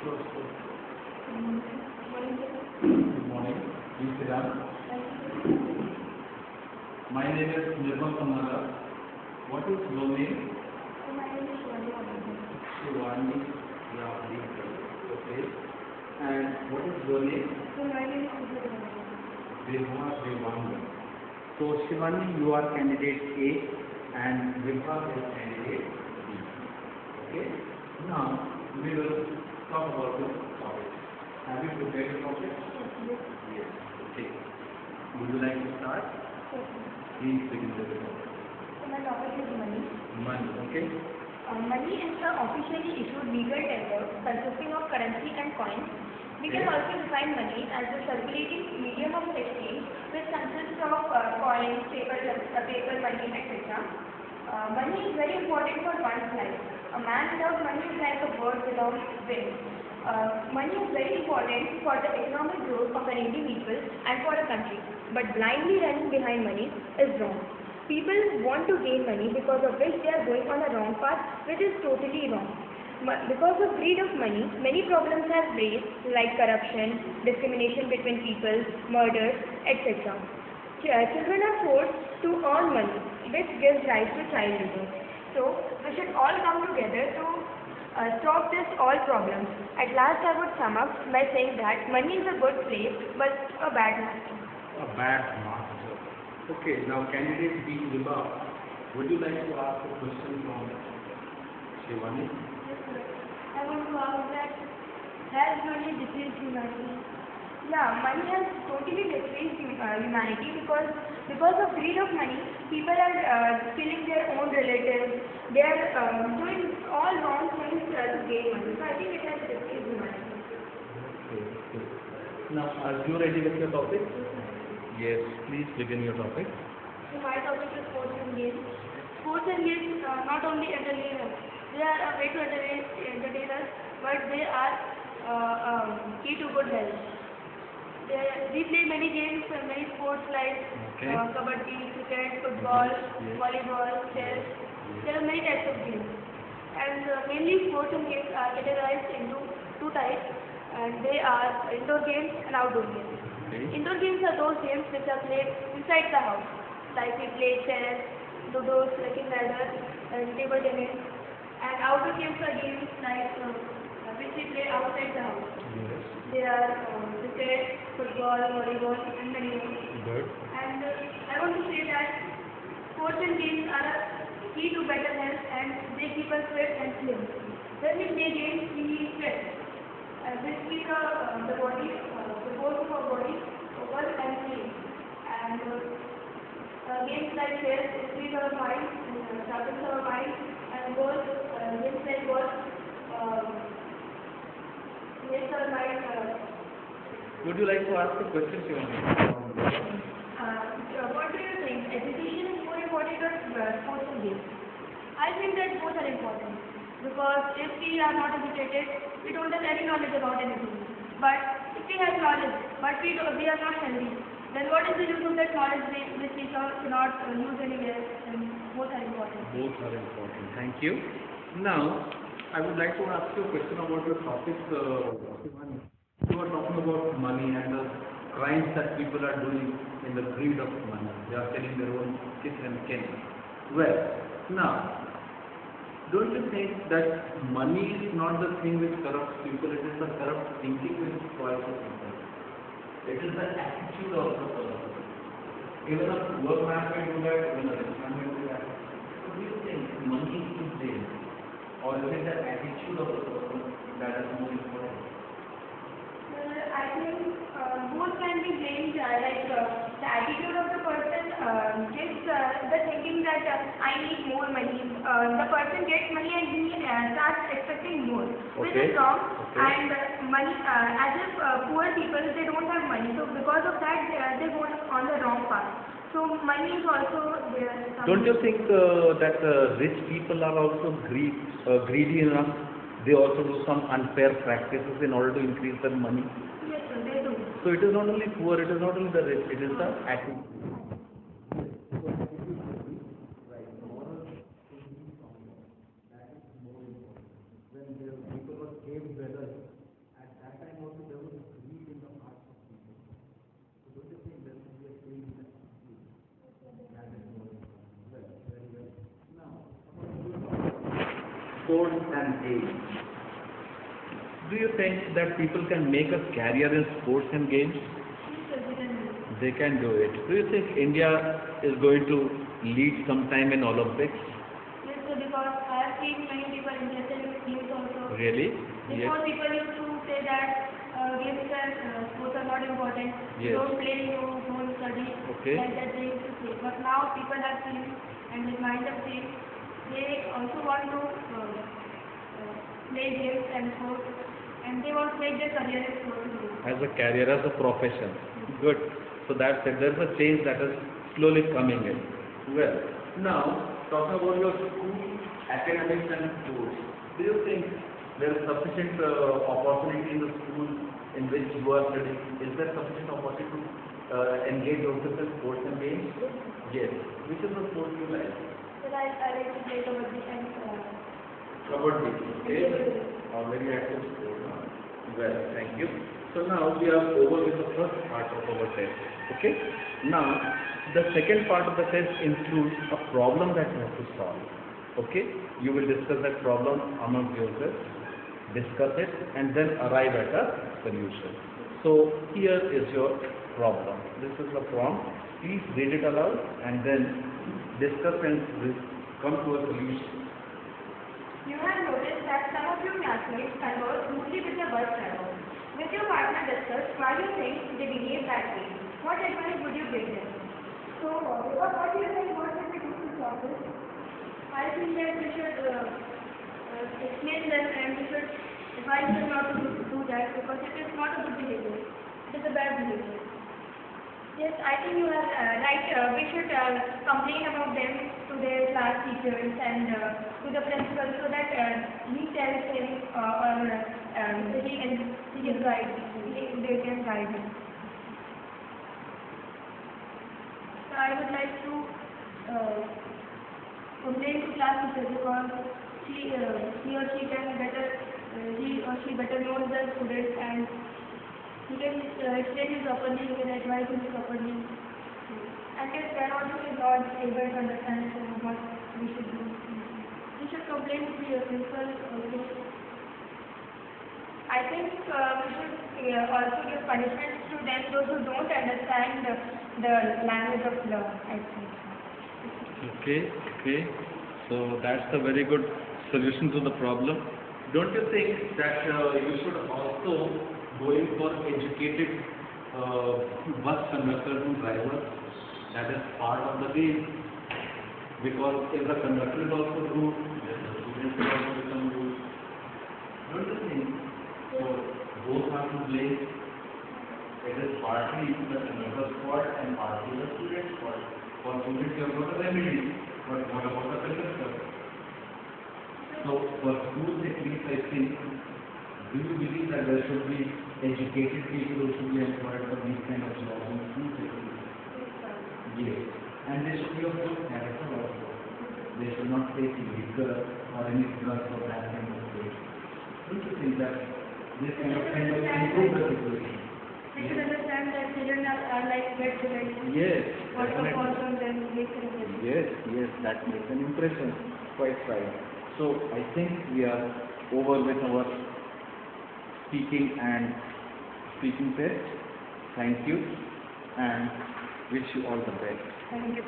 Good morning. Please sit down. My name is Nirmal Samara. What is your name? My name is Shivani. Shivani Yahdi. Okay. And what is your name? My name is Vibha Devanga. So Shivani, you are candidate A and Vibha is candidate B. Okay. Now we will talk about this topic. Have you prepared the topic? Yes. Okay. Would you like to start? Please begin with the topic. So my topic is money. Money. Okay. Money is the officially issued legal tender consisting of currency and coins. We can also define money as the circulating medium of exchange which consists of coins, paper money, etc. Money is very important for one's life. A man without money is like a bird without wings. Money is very important for the economic growth of an individual and for a country. But blindly running behind money is wrong. People want to gain money because of which they are going on a wrong path, which is totally wrong. Because of greed of money, many problems have raised like corruption, discrimination between people, murders, etc. Children are forced to earn money, which gives rise to child labor. So, we should all come together to stop this all problems. At last, I would sum up by saying that money is a good slave, but a bad master. A bad master. Okay. Now, candidate B, Vibha, would you like to ask a question from Shivani? I want to ask that, has money decreased humanity? Yeah, money has totally decreased humanity because of greed of money, people are killing their own relatives. They are doing all wrong things to gain money. So I think it has decreased humanity. Okay. Now, are you ready with your topic? Yes. Please begin your topic. So my topic is sports and games. Sports and games not only entertain us, they are a way to entertain us, but they are key to good health. We play many games, many sports like kabaddi, cricket, football, volleyball, chess. There are many types of games. And mainly sports and games are categorized into two types, and they are indoor games and outdoor games. Indoor games are those games which are played inside the house, like we play chess, ludo, snake ladder, and table tennis. And outdoor games are games like which we play outside the house. Yes. They are cricket, football, volleyball, and many more. Good. And I want to say that sports and games are a key to better health and they keep us fit and slim. When we play games, we need sweat. This keeps the body, the both of our body over and clean. And games like chess increase our mind, sharpens our mind, and both games like golf makes our mind. Would you like to ask a question, Shivani? What do you think? Education is more important or sports and games? I think that both are important because if we are not educated, we don't have any knowledge about anything. But if we have knowledge, but we are not healthy, then what is the use of that knowledge which we cannot use anywhere? And both are important. Both are important. Thank you. Now, I would like to ask you a question about your topic, Shivani. You are talking about money and the crimes that people are doing in the greed of money. They are killing their own kids and kin. Well, now, don't you think that money is not the thing which corrupts people, it is the corrupt thinking which spoils people. It is the attitude of the person. Even a poor man may do that, even a rich man may do that. So do you think money is to blame? Or is it the attitude of the person that is more important? I think both can be blamed. The attitude of the person gives the thinking that I need more money. The person gets money and he starts expecting more, which is wrong. And money, as if poor people, they don't have money. So because of that, they go on the wrong path. So money is also there. Don't you think that rich people are also greedy enough? They also do some unfair practices in order to increase their money. Yes, sir, they do. So it is not only poor, it is not only the rich, it is the attitude. When people were cave dwellers, do you think that people can make a career in sports and games? Yes, sir, we can do. They can do it. Do you think India is going to lead sometime in Olympics? Yes, sir, because I have seen many people interested in games also. Really? Yes. Before people used to say that games and sports are not important. Yes. You don't play, you don't study. Okay. Like that they used to say. But now people have seen and their mind have changed. They also want to play games and sports and they want to make their career in sports. As a career, as a profession. Good. So that's it. There's a change that is slowly coming in. Well, now talking about your school academics and sports, do you think there is sufficient opportunity in the school in which you are studying? Is there sufficient opportunity to engage yourself in sports and games? Yes. Which is the sport you like? So I like to play kabaddi and Kabaddi. Okay. A very active sport. Well, thank you. So now we are over with the first part of our test. Okay. Now the second part of the test includes a problem that you have to solve. Okay. You will discuss that problem among yourselves, discuss it, and then arrive at a solution. So here is your problem. This is the prompt. Please read it aloud and then discuss and come to a solution. You have noticed that some of your classmates converse smoothly with the bus driver. With your partner discuss why you think they behave that way. What advice would you give them? So, what do you think? What should we do to solve this? I think that we should explain them and we should advise them not to do that because it is not a good behavior. It is a bad behavior. Yes, I think you are right. We should complain about them to their class teachers and to the principal so that he tells him or he can guide. They can guide him. So I would like to complain to class teacher because he or she can better he or she better knows the students and he can explain him properly, he can advise him properly. And if then also is not able to understand what we should do, we should complain to the principal also. I think we should also give punishments to them, those who don't understand the language of love, I think. Okay, okay. So that's a very good solution to the problem. Don't you think that you should also going for educated bus conductors and drivers? That is part of the game. Because if the conductor is also rude, then the students will also become rude. Don't you think? So both have to blame. It is partly the conductor's fault and partly the student's fault. For students you have got a remedy, but what about the conductor? So for schools at least I think, do you believe that there should be educated people who should be employed for these kind of jobs in schools at least? Yes. And they should be of good character also. They should not take liquor or any drugs or that kind of thing. Don't you think that this kind of thing will improve the situation? We should understand that children are like red children. Yes, What definitely. falls on them makes an impression. Yes, yes, that makes an impression. Quite right. So I think we are over with our speaking speaking test. Thank you and wish you all the best. Thank you.